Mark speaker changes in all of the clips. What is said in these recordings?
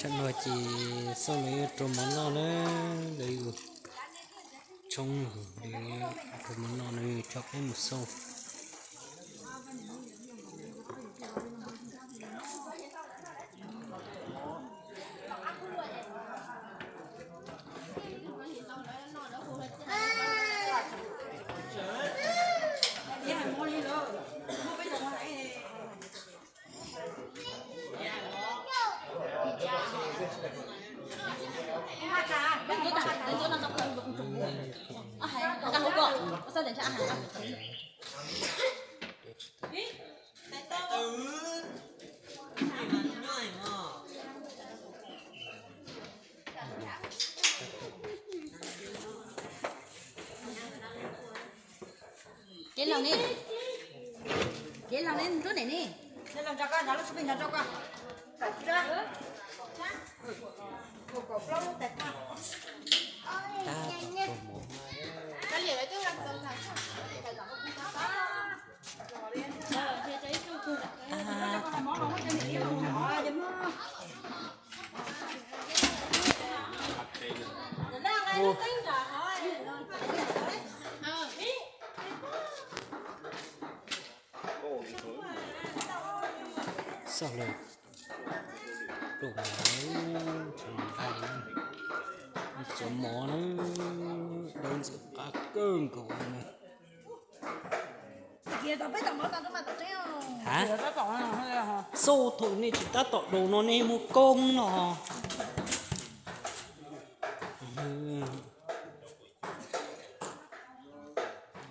Speaker 1: chắc nói chỉ sau này trồng món nào nữa đấy trồng để trồng món nào này cho cái một sâu
Speaker 2: Chế lòng đi. Chế lòng lên rút này đi.
Speaker 3: Chế lòng cho con, nó lúc mình cho con. Phải chưa? Cổ lâu tại sao?
Speaker 1: ta có một
Speaker 3: Cái gì đấy chứ làm sao làm?
Speaker 1: sao rồi đủ máu chấm cay chấm món đơn giản cá cơm của này hả sâu thôi này chỉ ta tọt đồ nó nên một công nó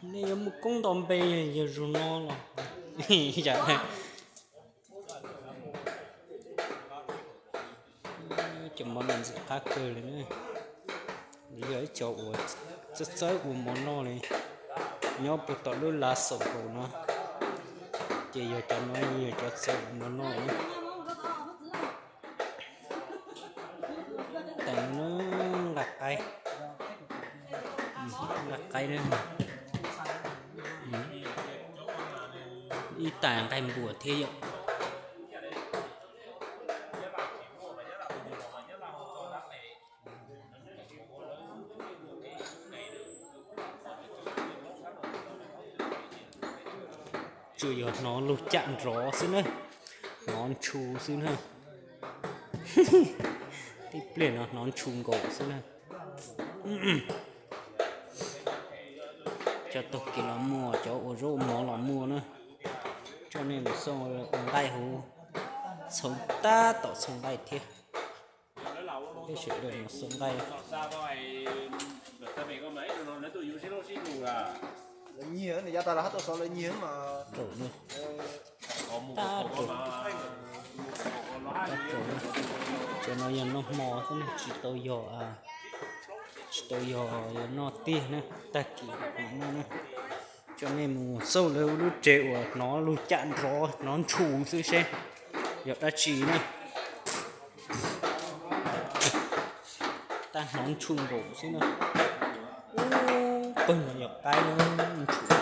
Speaker 1: nên một công đòn bè giờ rồi nó là dạ chấm món đơn giản cá cơm này nữa đi ở chỗ rất sớm của món nó này nhớ bột tỏi luôn lá sầu của nó chỉ giờ cho nó nhiều cho sầu món nó tại nó là cay nữa đi tàng cay bùa thế vậy chưa giờ nó lụt chạm rõ xí nữa nón chú xí nữa tiếp liền nó nón chùm cổ xí nữa cho tôi kia nó mua cho ô rô mỏ nó mua nữa cho nên là xong ông tay hú sống ta tỏ sống tay thiệt cái chuyện đời nó sống tay
Speaker 4: nhiều này, ta là hát số lên nhiều mà.
Speaker 1: đổ luôn ta đổ cho nó giờ nó mò xong chỉ tôi giờ nó tiền nữa ta kỹ nó nữa cho nên một sâu lâu lúc trệu nó lúc chặn rõ nó chủ sư xe giờ ta chỉ này ta nó chung đổ xí nữa bừng nhập cái nó chủ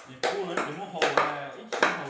Speaker 5: 你不能怎么好呢？一起好